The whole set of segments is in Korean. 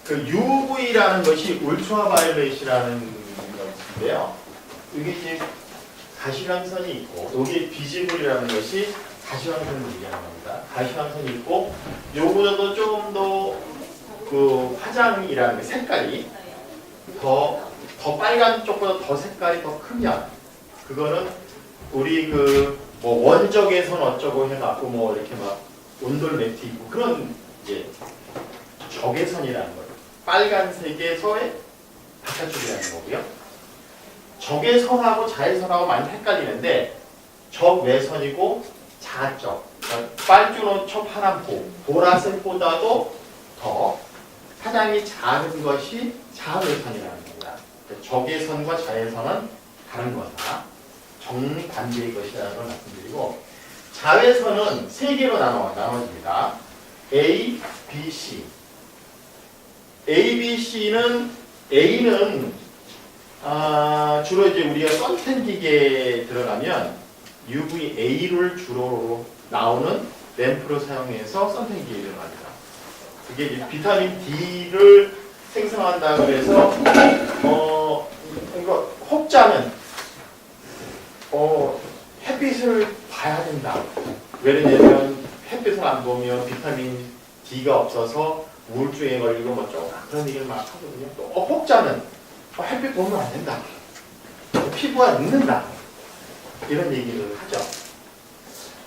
그 UV라는 것이 울트라바이올렛이라는 것인데요. 이게 이제 가시광선이 있고, 여기 비지블이라는 것이 가시광선을 얘기하는 겁니다. 가시광선이 있고, 요거보다도 조금 더 그 화장이라는 색깔이 더 빨간 쪽보다 더 색깔이 더 크면, 그거는 우리 그 뭐 원적외선 어쩌고 해갖고 뭐 이렇게 막 온돌 매트 있고 그런 이제 적외선이라는 거예요. 빨간색에서의 바깥쪽이라는 거고요. 적외선하고 자외선하고 많이 헷갈리는데, 적외선이고 자적, 그러니까 빨주노초 파란보, 보라색보다도 더 파장이 작은 것이 자외선이라는 겁니다. 적외선과 자외선은 다른 거다. 정반대의 것이라는 걸 말씀드리고, 자외선은 세 개로 나눠집니다. A, B, C. A, B, C는 A는 주로 이제 우리가 썬텐 기계에 들어가면 UVA를 주로 나오는 램프를 사용해서 썬텐 기계에 들어갑니다. 그게 이제 비타민 D를 생성한다 그래서 이거 혹자는 햇빛을 봐야 된다. 왜냐면 햇빛을 안 보면 비타민 D가 없어서 우울증에 걸리고 뭐 좀 그런 얘기를 막 하거든요. 또 혹자는 햇빛 보면 안 된다. 피부가 늙는다. 이런 얘기를 하죠.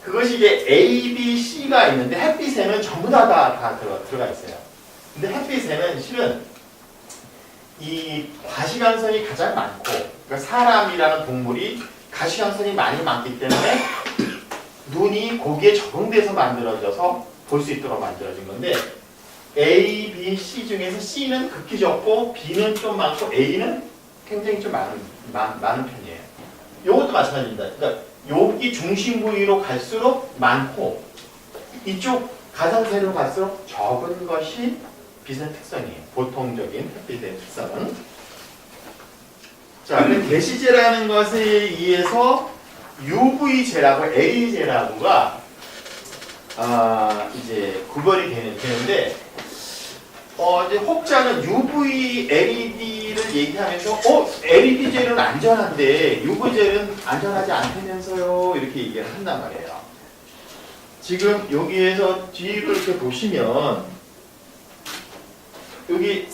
그것이 이제 A, B, C가 있는데, 햇빛에는 전부 다 들어가 있어요. 근데 햇빛에는 실은 이 가시광선이 가장 많고, 그러니까 사람이라는 동물이 가시광선이 많기 때문에 눈이 거기에 적응돼서 만들어져서 볼 수 있도록 만들어진 건데, A, B, C 중에서 C는 극히 적고 B는 좀 많고 A는 굉장히 좀 많은 편이에요. 이것도 마찬가지입니다. 그러니까 여기 중심 부위로 갈수록 많고, 이쪽 가상세로 갈수록 적은 것이 빛의 특성이에요. 보통적인 햇빛의 특성은. 자, 게시제라는 것에 의해서 UV제라고 A제라고가 이제 구별이 되는데, 이제 혹자는 UV LED를 얘기하면서 LED제는 안전한데 UV제는 안전하지 않다면서요, 이렇게 얘기를 한단 말이에요. 지금 여기에서 뒤를 이렇게 보시면 여기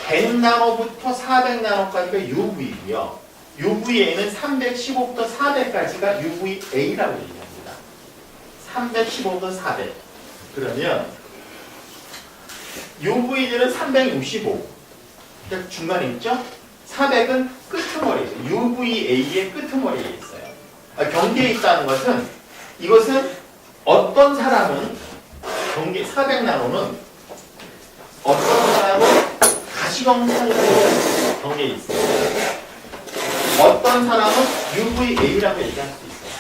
100나노부터 400나노까지가 UV고요. UVA는 315부터 400까지가 UVA라고 얘기합니다. 315부터 400. 그러면 UV제는 365. 그러니까 중간에 있죠? 400은 끄트머리에 있어요. UVA의 끄트머리에 있어요. 경계에 있다는 것은, 이것은 어떤 사람은 경계 400나노는 어떤 사람은 가시광선으로 경계에 있어요. 어떤 사람은 UVA라고 얘기할 수 있어요.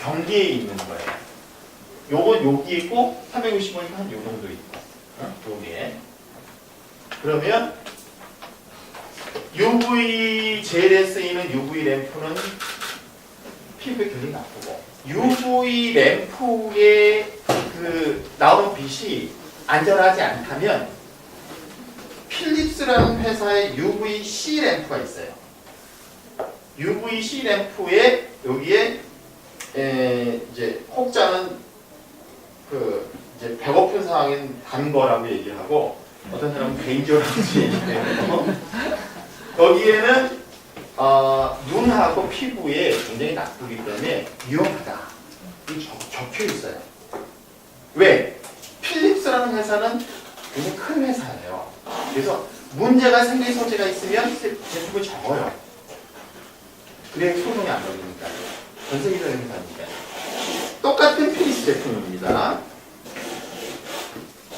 경계에 있는 거예요. 요건 여기 있고 365니까 한 요 정도 있고. 여기에. 그러면 UV 젤에 쓰이는 UV 램프는 피부에 굉장히 나쁘고, UV 램프에 그 나오는 빛이 안전하지 않다면 필립스라는 회사의 UVC 램프가 있어요. UVC 램프에 여기에 이제 혹자는 그 이제 배고픈 상황인 단 거라고 얘기하고, 어떤 사람은 데인저라고 얘기해요. 여기에는 눈하고 피부에 굉장히 나쁘기 때문에 위험하다. 이 적혀 있어요. 왜? 필립스라는 회사는 굉장히 큰 회사예요. 그래서 문제가 생길 소지가 있으면 제품을 적어요. 그래야 소송이 안 걸리니까요. 전 세계적인 회사니까요. 똑같은 필립스 제품입니다.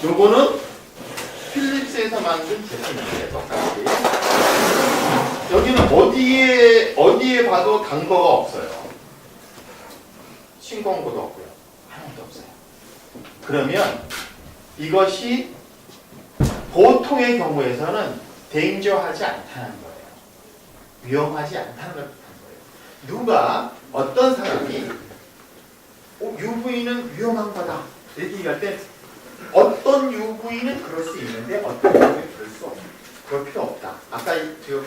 요거는 필립스에서 만든 제품이에요. 똑같이. 여기는 어디에 봐도 단거가 없어요. 신공고도 없고요. 하나도 없어요. 그러면 이것이 보통의 경우에서는 데인저하지 않다는 거예요. 위험하지 않다는 걸 뜻한 거예요. 어떤 사람이 UV는 위험한 거다 이렇게 얘기할 때 어떤 UV는 그럴 수 있는데 어떤 UV는 그럴 수 없다. 그럴 필요 없다. 아까 지금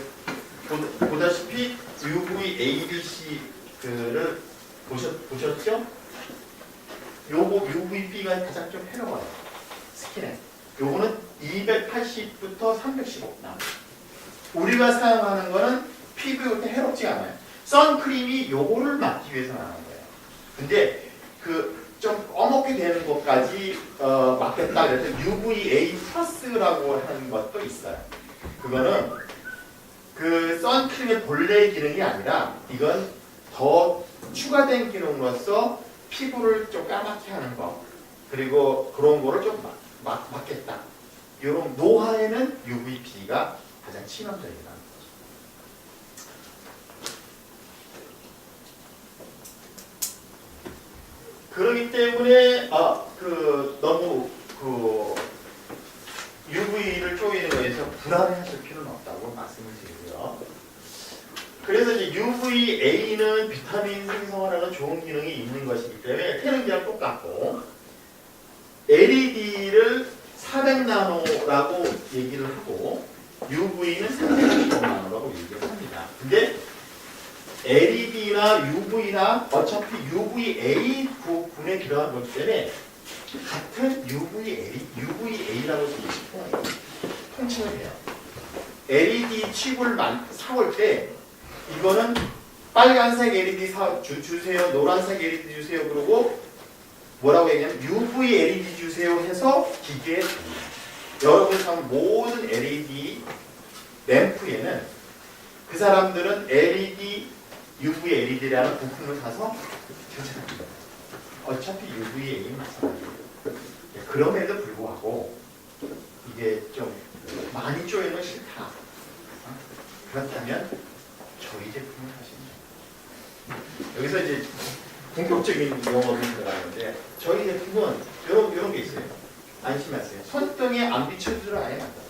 보다시피 UV A, B, C 를 보셨죠? 요거 UVB가 가장 좀 해로워요. 스킨에. 요거는 280부터 315 나와요. 우리가 사용하는 거는 피부에 그렇게 해롭지 않아요. 선크림이 요거를 막기 위해서 나온 거예요. 근데 그 좀 어둡게 되는 것까지 막겠다 그래서 UVA 플러스라고 하는 것도 있어요. 그거는 그 선크림의 본래의 기능이 아니라 이건 더 추가된 기능으로서 피부를 좀 까맣게 하는 거 그리고 그런 거를 좀 막겠다. 이런 노화에는 UVB가 가장 치명적이다. 그렇기 때문에 너무 UV를 쪼이는 거에서 불안해하실 필요는 없다고 말씀을 드리고요. 그래서 이제 UVA는 비타민 생성하는 좋은 기능이 있는 것이기 때문에 테는기랑 똑같고 LED를 400나노라고 얘기를 하고 UV는 360나노라고 얘기를 합니다. 근데 LED나 UV나 어차피 UVA 부분에 들어간 거기 때문에 같은 UVA라고 통칭을 해요. LED 칩을 사올 때 이거는 빨간색 LED 주세요, 노란색 LED 주세요 그러고 뭐라고 얘기하냐면 UV LED 주세요 해서 기계에 줍니다. 여러분이 사는 모든 LED 램프에는 그 사람들은 UV LED라는 부품을 사서 교체합니다. 어차피 UVA는 마찬가지예요. 그럼에도 불구하고 이게 좀 많이 쪼이는 건 싫다. 그렇다면 저희 제품을 하시면 여기서 이제 본격적인 용어로 들어가는데 저희 제품은 이런 게 있어요. 안심하세요. 손등에 안 비춰주도록 아예 만들었어요.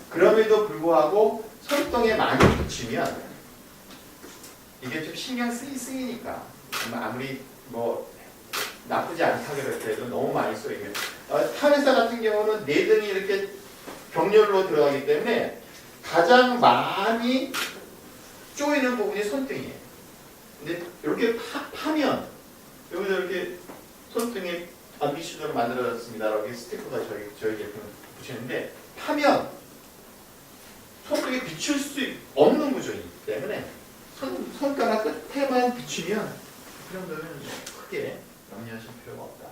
그럼에도 불구하고 손등에 많이 비치면 이게 좀 신경 쓰이니까 아무리 뭐 나쁘지 않다 그럴때도 너무 많이 쏘이면 탄회사 같은 경우는 내 등이 이렇게 병렬로 들어가기 때문에 가장 많이 쪼이는 부분이 손등이에요. 근데 이렇게 파면 여기서 이렇게 손등에 안비슈더로 만들어졌습니다. 이렇게 스티커가 저희 제품 붙이는데 파면 손등에 비출 수 없는 구조이기 때문에 손가락 끝에만 비추면 그 정도는 크게 염려하실 필요가 없다.